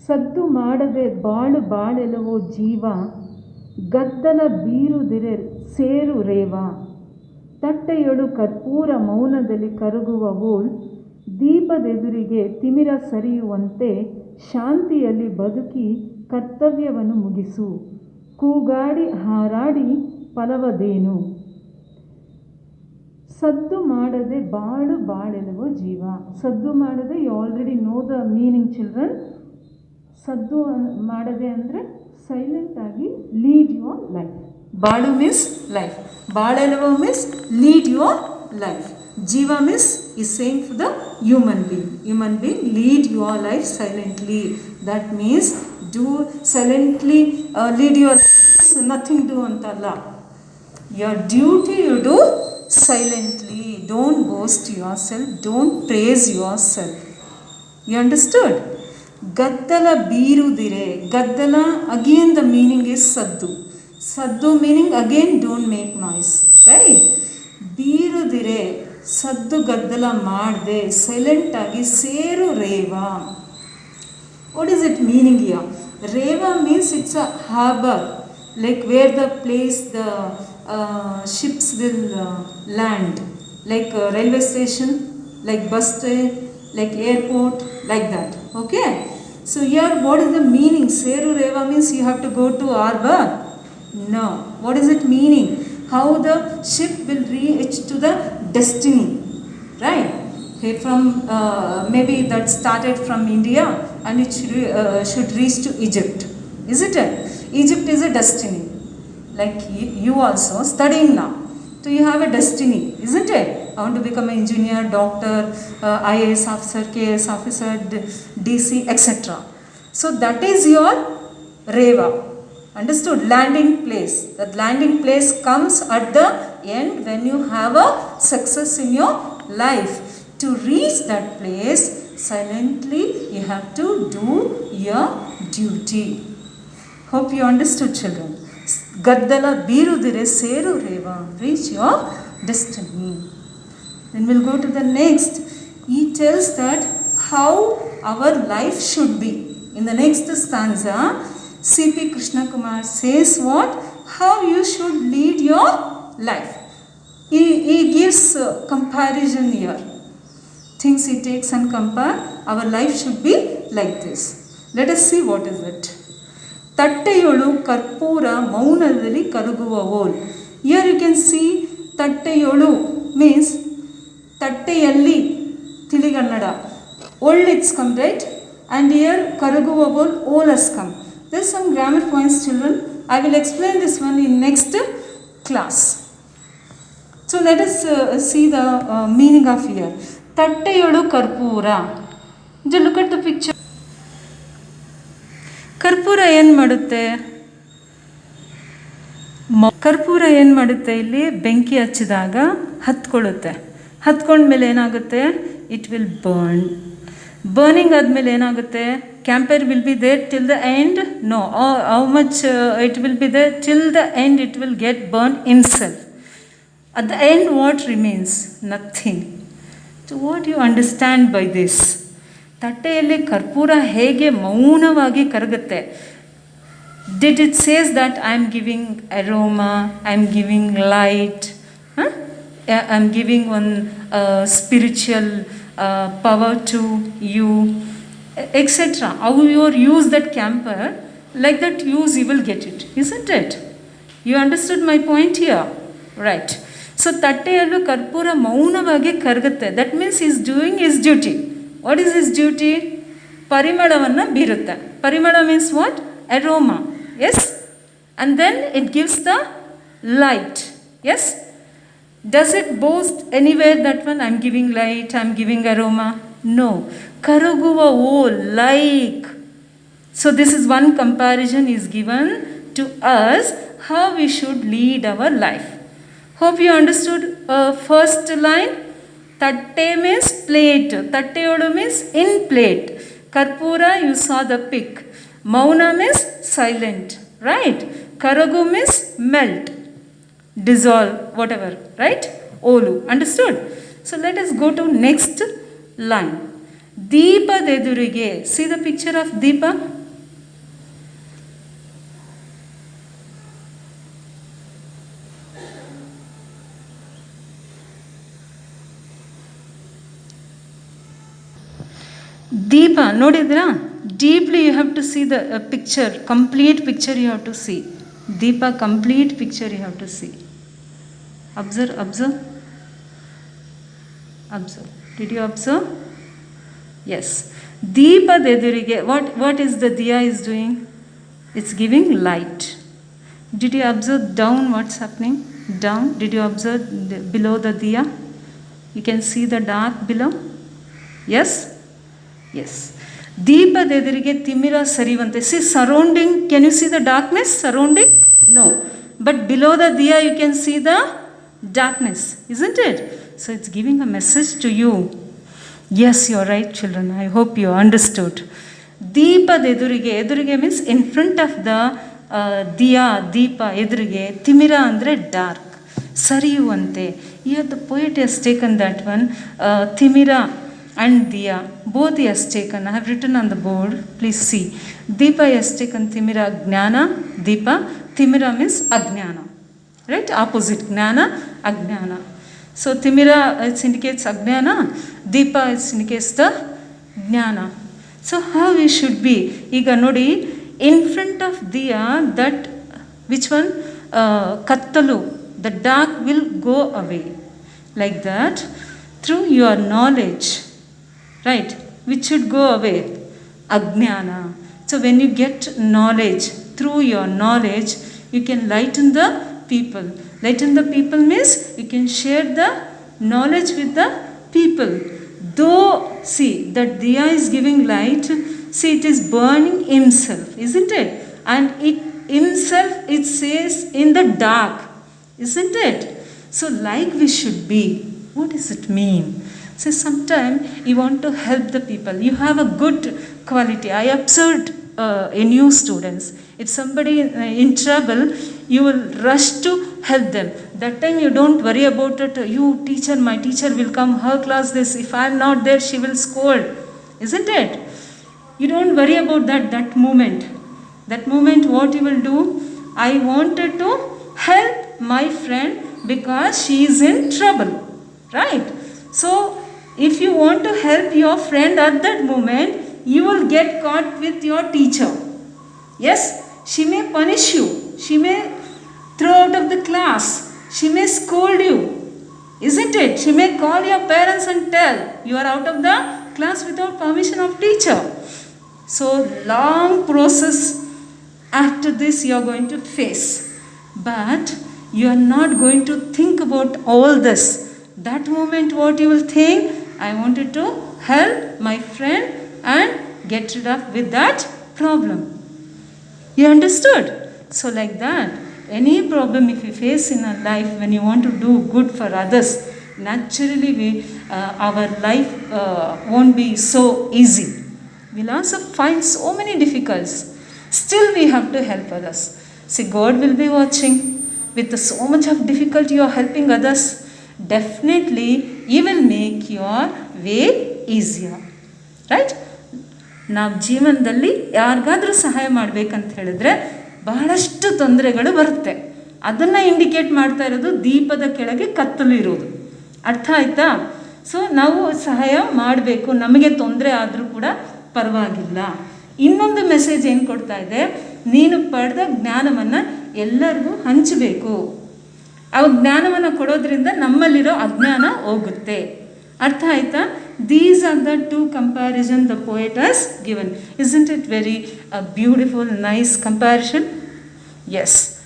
ಸದ್ದು ಮಾಡದೆ ಬಾಳು ಬಾಳೆಲವೋ ಜೀವ, ಗದ್ದಲ ಬೀರುದಿರೆ ಸೇರು ರೇವ. ತಟ್ಟೆಯೊಳು ಕರ್ಪೂರ ಮೌನದಲ್ಲಿ ಕರಗುವ ಓಲ್, ದೀಪದೆದುರಿಗೆ ತಿಮಿರ ಸರಿಯುವಂತೆ ಶಾಂತಿಯಲ್ಲಿ ಬದುಕಿ ಕರ್ತವ್ಯವನ್ನು ಮುಗಿಸು. ಕೂಗಾಡಿ ಹಾರಾಡಿ ಫಲವದೇನು. ಸದ್ದು ಮಾಡದೆ ಬಾಳು ಬಾಳೆಲವೋ ಜೀವ. ಸದ್ದು ಮಾಡದೆ, you already know the meaning children. ಸದ್ದು ಮಾಡದೆ ಅಂದರೆ ಸೈಲೆಂಟ್ ಆಗಿ ಲೀಡ್ ಯುವರ್ ಲೈಫ್. ಬಾಳು ಮೀನ್ಸ್ ಲೈಫ್, ಬಾಳೆಲವೋ means lead your life. Jiva means is saying for the human being. Human being lead your life silently. That means do silently lead your life. Nothing do antalla. Your duty you do silently. Don't boast yourself. Don't praise yourself. You understood? Gaddala birudire. Gaddala, again the meaning is saddu. Saddu meaning again don't make noise. Right? Birudire. ಸದ್ದು ಗದ್ದಲ ಮಾಡದೆ silent ಆಗಿ ಸೇರು ರೇವ. What is it meaning here? ರೇವ means it's a harbour, like where the place the ships will land, like railway station, like bus train, like airport, like that. Okay, so here what is the meaning? Seru Reva means you have to go to harbor. No, what is it meaning? How the ship will reach to the destiny, right? Okay, from maybe that started from India and it should reach to Egypt, isn't it? Egypt is a destiny, like you also studying now, so you have a destiny, isn't it? I want to become an engineer, doctor, IAS officer, KS officer, DC, etc. So that is your Reva. Understood? Landing place. That landing place comes at the end when you have a success in your life. To reach that place, silently you have to do your duty. Hope you understood, children. Gaddala birudire seru reva. Reach your destiny. Then we'll go to the next. He tells that how our life should be. In the next stanza, C.P. Krishna Kumar says what? How you should lead your life. He gives comparison here. Things he takes and compare. Our life should be like this. Let us see what is it. ತಟ್ಟೆಯೊಳು ಕರ್ಪೂರ ಮೌನದಲ್ಲಿ ಕರಗುವ ಓಲ್. Here you can see ತಟ್ಟೆಯೊಳು means ತಟ್ಟೆಯಲ್ಲಿ, ತಿಳಿಗನ್ನಡ. Old it's come, right? And here ಕರಗುವ ಓಲ್ has come. There are some grammar points, children. I will explain this one in next class. So let us see the meaning of here. ತಟ್ಟೆಯೊಳು ಕರ್ಪೂರ. Just look at the picture. ಕರ್ಪೂರ ಏನು ಮಾಡುತ್ತೆ? ಕರ್ಪೂರ ಏನು ಮಾಡುತ್ತೆ? ಇಲ್ಲಿ ಬೆಂಕಿ ಹಚ್ಚಿದಾಗ ಹತ್ಕೊಳ್ಳುತ್ತೆ. ಹತ್ಕೊಂಡ್ಮೇಲೆ ಏನಾಗುತ್ತೆ? It will burn. ಬರ್ನಿಂಗ್ ಆದಮೇಲೆ ಏನಾಗುತ್ತೆ? Camphor will be there till the end? No. How much it will be there? Till the end it will get burned himself. At the end what remains? Nothing. So what you understand by this? ತಟ್ಟೆಯಲ್ಲಿ ಕರ್ಪೂರ ಹೇಗೆ ಮೌನವಾಗಿ ಕರಗುತ್ತೆ? Did it says that I am giving aroma, I am giving light, I am giving one spiritual power to you, etc. How you use that camphor, like that use you will get it, isn't it? You understood my point here? Right. So ತಟ್ಟೆಯಲ್ಲೂ ಕರ್ಪೂರ ಮೌನವಾಗಿ ಕರಗುತ್ತೆ. That means he is doing his duty. What is his duty? ಪರಿಮಳವನ್ನು ಬೀರುತ್ತೆ. ಪರಿಮಳ means what? Aroma. Yes? And then it gives the light. Yes? Does it boast anywhere that one, I am giving light, I am giving aroma? No. Karaguva ಓಲ್, like. So this is one comparison is given to us how we should lead our life. Hope you understood first line. Tatte means plate. Tatteyodu means in plate. Karpura, you saw the pic. Mauna means silent. Right? Karagu means melt, dissolve, whatever. Right? Olu. Understood? So let us go to next line. ದೀಪದೆದುರಿಗೆ, see the picture of ದೀಪ. ದೀಪ ನೋಡಿದ್ರಾ? Deeply you have to see the picture, complete picture you have to see. ದೀಪ complete picture you have to see. Observe, observe, observe. Did you observe? Yes. ದೀಪದೆದುರಿಗೆ what is the diya is doing? It's giving light. Did you observe down what's happening? Down. Did you observe below the diya? You can see the dark below. Yes, S. ದೀಪದೆದುರಿಗೆ ತಿಮಿರ ಸರಿಯುವಂತೆ. See surrounding, can you see the darkness surrounding? No. But below the diya you can see the darkness, isn't it? So it's giving a message to you. Yes, you are right, children. I hope you understood. Deepad edurige, edurige means in front of the diya, deepa edurige, timira andre dark. Sariyuvante. Here the poet has taken that one, timira and diya, both he has taken. I have written on the board, please see. Deepa has taken timira, gnana, deepa. Timira means ajnana, right? Opposite, gnana, ajnana. So timira it indicates ajnana, deepa it indicates the gnana. So how we should be? Iga nodi, in front of diya, that which one? Kattalu, the dark will go away. Like that, through your knowledge, right? Which should go away? Ajnana. So when you get knowledge, through your knowledge, you can lighten the people. Lighten the people means you can share the knowledge with the people. Though, see, that diya is giving light, see, it is burning himself, isn't it? And it himself, it says in the dark, isn't it? So like we should be. What does it mean? So sometimes you want to help the people. You have a good quality. I observed in you students, if somebody in trouble, you will rush to help them. That time you don't worry about it. You teacher, my teacher will come, her class this, if I am not there she will scold, isn't it? You don't worry about that moment. That moment what you will do? I wanted to help my friend because she is in trouble, right? So if you want to help your friend at that moment, you will get caught with your teacher. Yes, she may punish you, she may throw out of the class, she may scold you, isn't it? She may call your parents and tell you are out of the class without permission of teacher. So long process after this you are going to face, but you are not going to think about all this. That moment what you will think? I wanted to help my friend and get rid of with that problem. You understood? So like that, any problem if you face in our life, when you want to do good for others, naturally our life won't be so easy. We'll also find so many difficulties. Still we have to help others. See, God will be watching. With so much of difficulty you are helping others, definitely He will make your way easier, right? ನಾವು ಜೀವನದಲ್ಲಿ ಯಾರಿಗಾದ್ರೂ ಸಹಾಯ ಮಾಡಬೇಕಂತ ಹೇಳಿದ್ರೆ ಬಹಳಷ್ಟು ತೊಂದರೆಗಳು ಬರುತ್ತೆ. ಅದನ್ನು ಇಂಡಿಕೇಟ್ ಮಾಡ್ತಾ ಇರೋದು ದೀಪದ ಕೆಳಗೆ ಕತ್ತಲು ಇರೋದು. ಅರ್ಥ ಆಯ್ತಾ? ಸೊ ನಾವು ಸಹಾಯ ಮಾಡಬೇಕು, ನಮಗೆ ತೊಂದರೆ ಆದರೂ ಕೂಡ ಪರವಾಗಿಲ್ಲ. ಇನ್ನೊಂದು ಮೆಸೇಜ್ ಏನು ಕೊಡ್ತಾ ಇದೆ? ನೀನು ಪಡೆದ ಜ್ಞಾನವನ್ನು ಎಲ್ಲರಿಗೂ ಹಂಚಬೇಕು. ಆ ಜ್ಞಾನವನ್ನು ಕೊಡೋದ್ರಿಂದ ನಮ್ಮಲ್ಲಿರೋ ಅಜ್ಞಾನ ಹೋಗುತ್ತೆ. ಅರ್ಥ ಆಯ್ತಾ? These are the two comparisons the poet has given. Isn't it very beautiful, nice comparison? Yes.